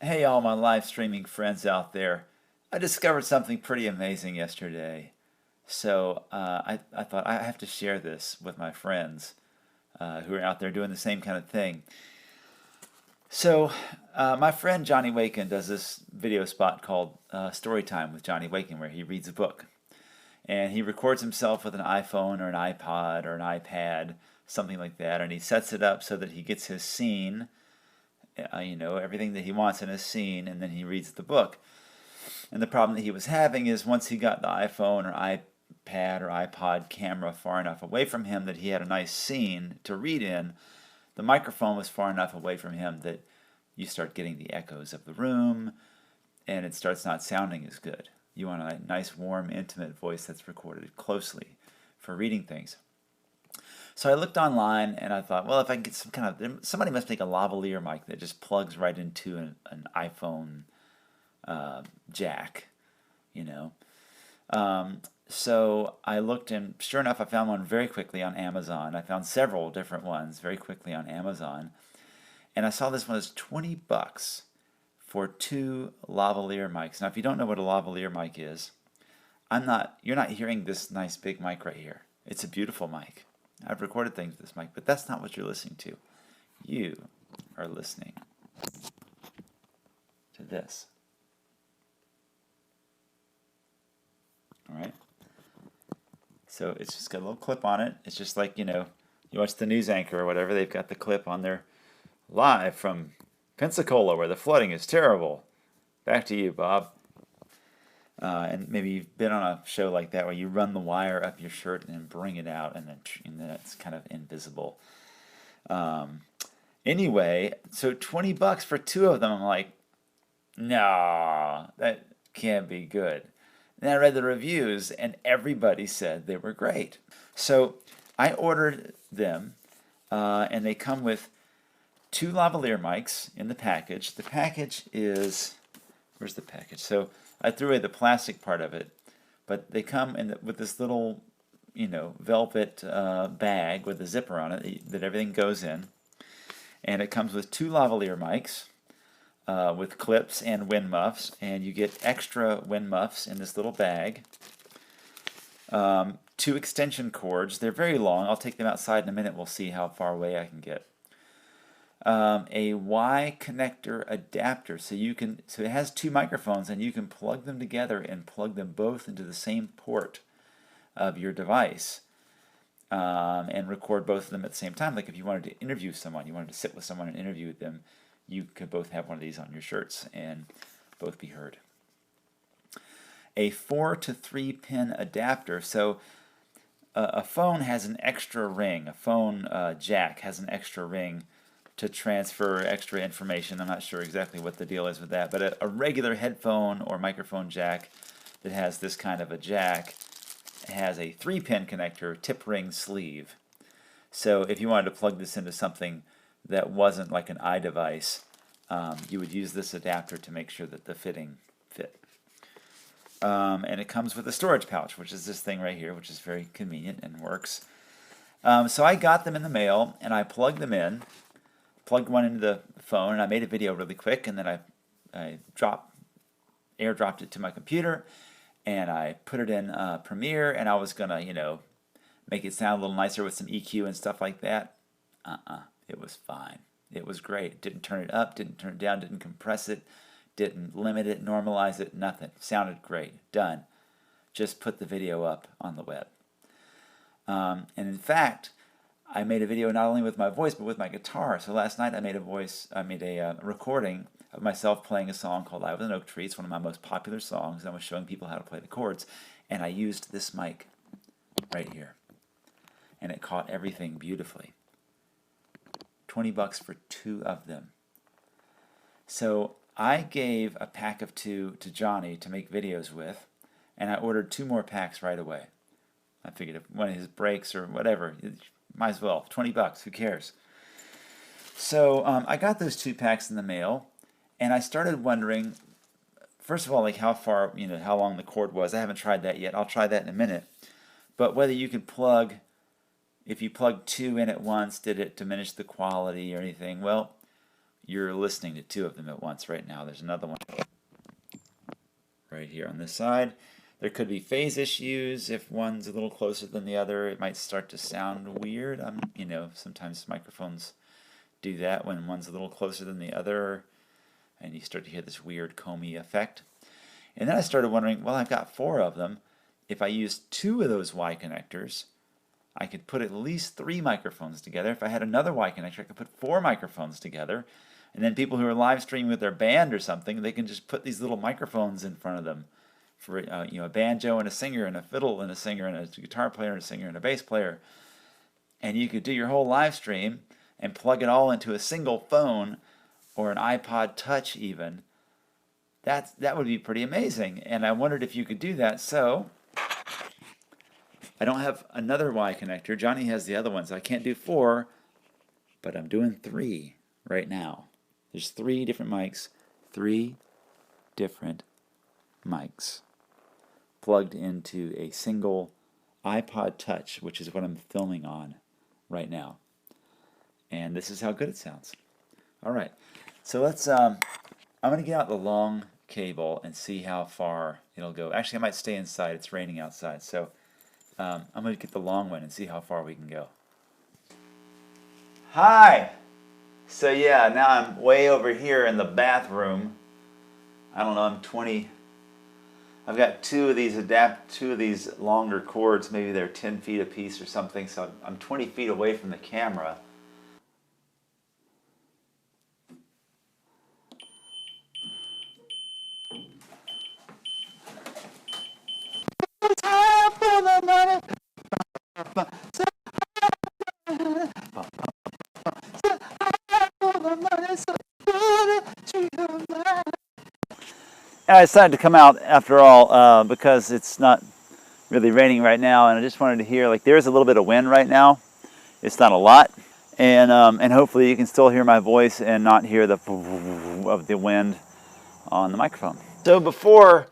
Hey, all my live streaming friends out there. I discovered something pretty amazing yesterday. I thought I have to share this with my friends who are out there doing the same kind of thing. My friend Johnny Waken does this video spot called Story Time with Johnny Waken, where he reads a book. And he records himself with an iPhone or an iPod or an iPad, something like that, and he sets it up so that he gets his scene, everything that he wants in his scene, and then he reads the book. And the problem that he was having is once he got the iPhone or iPad or iPod camera far enough away from him that he had a nice scene to read in, the microphone was far enough away from him that you start getting the echoes of the room and it starts not sounding as good. You want a nice, warm, intimate voice that's recorded closely for reading things. So I looked online and I thought, well, if I can get somebody must make a lavalier mic that just plugs right into an iPhone jack, you know. So I looked, and sure enough, I found one very quickly on Amazon. I found several different ones very quickly on Amazon, and I saw this one was $20 for two lavalier mics. Now, if you don't know what a lavalier mic is, you're not hearing this nice big mic right here. It's a beautiful mic. I've recorded things with this mic, but that's not what you're listening to. You are listening to this. All right. So it's just got a little clip on it. It's just like, you watch the news anchor or whatever, they've got the clip on there live from Pensacola where the flooding is terrible. Back to you, Bob. And maybe you've been on a show like that where you run the wire up your shirt and then bring it out and then it's kind of invisible. Anyway, so $20 for two of them. I'm like, no, that can't be good. And I read the reviews, and everybody said they were great. So I ordered them, and they come with two lavalier mics in the package. The package is, where's the package? So I threw away the plastic part of it, but they come with this little, velvet bag with a zipper on it that everything goes in. And it comes with two lavalier mics with clips and wind muffs, and you get extra wind muffs in this little bag. Two extension cords. They're very long. I'll take them outside in a minute. We'll see how far away I can get. A Y connector adapter, so it has two microphones, and you can plug them together and plug them both into the same port of your device. And record both of them at the same time. Like if you wanted to interview someone, you wanted to sit with someone and interview with them, you could both have one of these on your shirts and both be heard. A 4 to 3 pin adapter. So a phone has an extra ring. A phone jack has an extra ring to transfer extra information. I'm not sure exactly what the deal is with that, but a regular headphone or microphone jack that has this kind of a jack has a 3-pin connector, tip ring sleeve. So if you wanted to plug this into something that wasn't like an iDevice, you would use this adapter to make sure that the fitting fit. And it comes with a storage pouch, which is this thing right here, which is very convenient and works. So I got them in the mail, and I plugged them in, plugged one into the phone, and I made a video really quick, and then I airdropped it to my computer, and I put it in Premiere, and I was going to, make it sound a little nicer with some EQ and stuff like that. It was fine. It was great. Didn't turn it up, didn't turn it down, didn't compress it, didn't limit it, normalize it, nothing. Sounded great. Done. Just put the video up on the web. And in fact, I made a video not only with my voice, but with my guitar. So last night I made a recording of myself playing a song called "I Was an Oak Tree." It's one of my most popular songs. I was showing people how to play the chords, and I used this mic right here, and it caught everything beautifully. $20 for two of them. So I gave a pack of two to Johnny to make videos with, and I ordered two more packs right away. I figured if one of his breaks or whatever, might as well. $20, who cares? So I got those two packs in the mail, and I started wondering, first of all, like how far, how long the cord was. I haven't tried that yet. I'll try that in a minute. But whether you could if you plug two in at once, did it diminish the quality or anything? Well, you're listening to two of them at once right now. There's another one right here on this side. There could be phase issues. If one's a little closer than the other, it might start to sound weird. You know, sometimes microphones do that when one's a little closer than the other, and you start to hear this weird comey effect. And then I started wondering, well, I've got 4 of them. If I use 2 of those Y connectors, I could put at least 3 microphones together. If I had another Y connector, I could put 4 microphones together. And then people who are live streaming with their band or something, they can just put these little microphones in front of them for you know, a banjo and a singer and a fiddle and a singer and a guitar player and a singer and a bass player. And you could do your whole live stream and plug it all into a single phone or an iPod Touch even. That would be pretty amazing. And I wondered if you could do that. So I don't have another Y connector. Johnny has the other ones. I can't do 4, but I'm doing 3 right now. There's 3 different mics. 3 different mics plugged into a single iPod Touch, which is what I'm filming on right now. And this is how good it sounds. All right. So let's, I'm going to get out the long cable and see how far it'll go. Actually, I might stay inside. It's raining outside. So I'm going to get the long one and see how far we can go. Hi! So yeah, now I'm way over here in the bathroom. I don't know, I've got 2 of these longer cords. Maybe they're 10 feet a piece or something. So I'm 20 feet away from the camera. And I decided to come out after all because it's not really raining right now, and I just wanted to hear, like, there's a little bit of wind right now. It's not a lot, and hopefully you can still hear my voice and not hear the of the wind on the microphone. So before,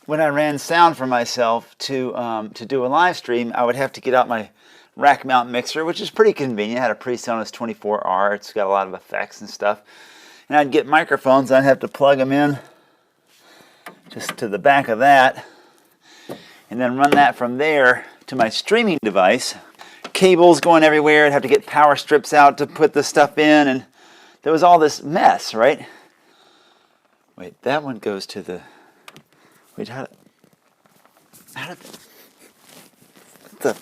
when I ran sound for myself to do a live stream, I would have to get out my rack mount mixer, which is pretty convenient. I had a PreSonus 24R. It's got a lot of effects and stuff. And I'd get microphones. I'd have to plug them in just to the back of that, and then run that from there to my streaming device. Cables going everywhere. I'd have to get power strips out to put the stuff in, and there was all this mess, right? Wait, that one goes to the... Wait, how did the...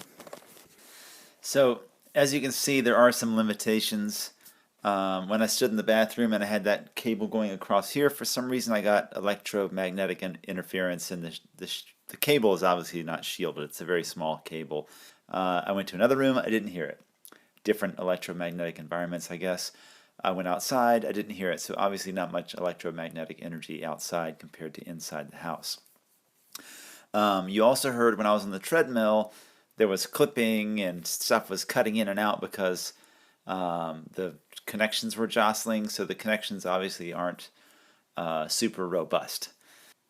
So, as you can see, there are some limitations. When I stood in the bathroom and I had that cable going across here, for some reason I got electromagnetic interference, and the cable is obviously not shielded. It's a very small cable. I went to another room, I didn't hear it. Different electromagnetic environments, I guess. I went outside, I didn't hear it. So obviously not much electromagnetic energy outside compared to inside the house. You also heard when I was on the treadmill, there was clipping and stuff was cutting in and out because the connections were jostling, so the connections obviously aren't super robust.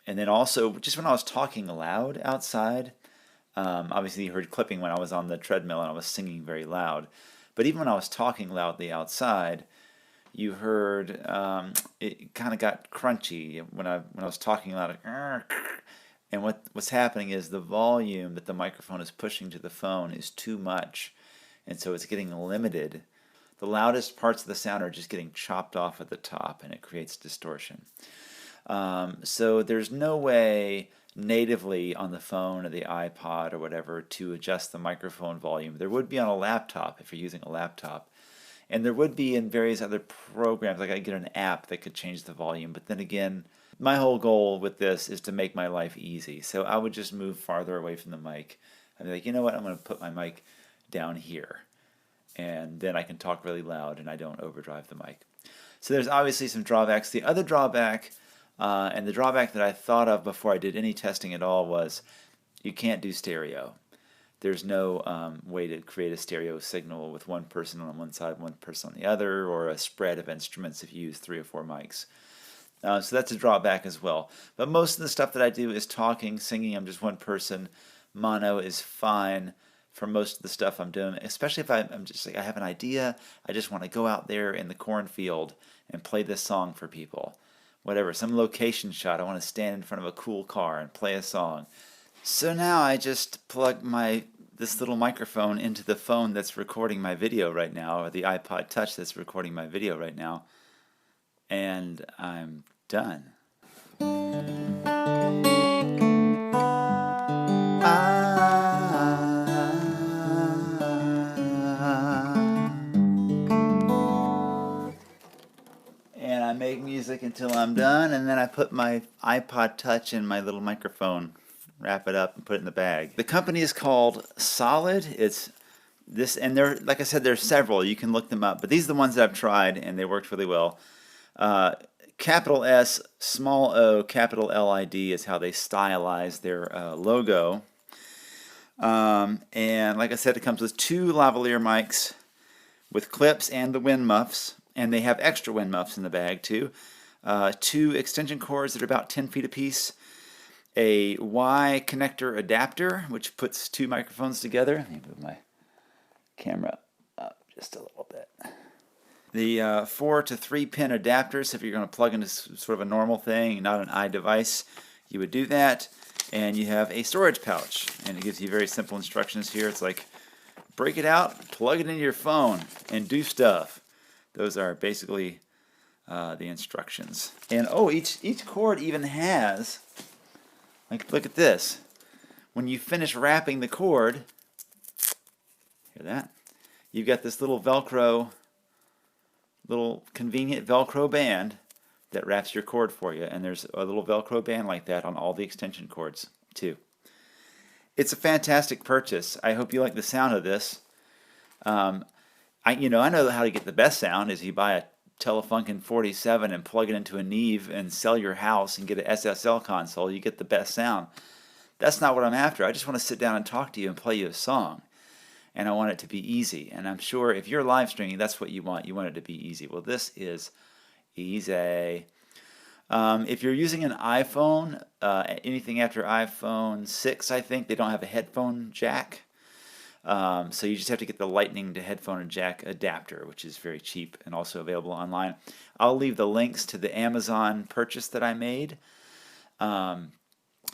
And then also, just when I was talking loud outside, obviously you heard clipping when I was on the treadmill and I was singing very loud. But even when I was talking loudly outside, you heard it kind of got crunchy when I was talking loud. And what's happening is the volume that the microphone is pushing to the phone is too much, and so it's getting limited. The loudest parts of the sound are just getting chopped off at the top, and it creates distortion. So there's no way natively on the phone or the iPod or whatever to adjust the microphone volume. There would be on a laptop if you're using a laptop, and there would be in various other programs. Like I get an app that could change the volume, but then again, my whole goal with this is to make my life easy. So I would just move farther away from the mic. I'd be like, you know what, I'm going to put my mic down here, and then I can talk really loud and I don't overdrive the mic. So there's obviously some drawbacks. The other drawback, and the drawback that I thought of before I did any testing at all, was you can't do stereo. There's no way to create a stereo signal with one person on one side, one person on the other, or a spread of instruments if you use 3 or 4 mics. So that's a drawback as well. But most of the stuff that I do is talking, singing. I'm just one person. Mono is fine. for most of the stuff I'm doing, especially if I'm just like, I have an idea, I just want to go out there in the cornfield and play this song for people. Whatever, some location shot, I want to stand in front of a cool car and play a song. So now I just plug this little microphone into the phone that's recording my video right now, or the iPod Touch that's recording my video right now, and I'm done. And I make music until I'm done, and then I put my iPod Touch in my little microphone, wrap it up, and put it in the bag. The company is called Solid. It's this, and there, like I said, there's several. You can look them up, but these are the ones that I've tried, and they worked really well. Capital S, small O, capital LID is how they stylize their logo. And like I said, it comes with 2 lavalier mics with clips and the wind muffs, and they have extra wind muffs in the bag too. 2 extension cords that are about 10 feet apiece. A Y connector adapter, which puts 2 microphones together. Let me move my camera up just a little bit. The 4 to 3 pin adapters, if you're going to plug into sort of a normal thing, not an iDevice, you would do that. And you have a storage pouch, and it gives you very simple instructions here. It's like, break it out, plug it into your phone, and do stuff. Those are basically the instructions. And oh, each cord even has, like, look at this. When you finish wrapping the cord, hear that? You've got this little convenient Velcro band that wraps your cord for you, and there's a little Velcro band like that on all the extension cords too. It's a fantastic purchase. I hope you like the sound of this. I know how to get the best sound is you buy a Telefunken 47 and plug it into a Neve and sell your house and get an SSL console. You get the best sound. That's not what I'm after. I just want to sit down and talk to you and play you a song. And I want it to be easy. And I'm sure if you're live streaming, that's what you want. You want it to be easy. Well, this is easy. If you're using an iPhone, anything after iPhone 6, I think, they don't have a headphone jack. So you just have to get the lightning to headphone jack adapter, which is very cheap and also available online. I'll leave the links to the Amazon purchase that I made. And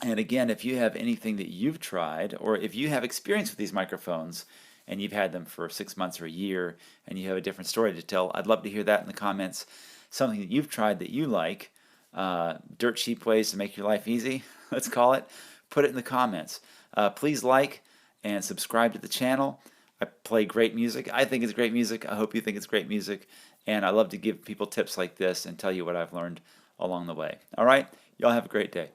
again, if you have anything that you've tried, or if you have experience with these microphones, and you've had them for 6 months or a year, and you have a different story to tell, I'd love to hear that in the comments. Something that you've tried that you like, dirt cheap ways to make your life easy, let's call it, put it in the comments. Please like and subscribe to the channel. I play great music. I think it's great music. I hope you think it's great music. And I love to give people tips like this and tell you what I've learned along the way. All right? Y'all have a great day.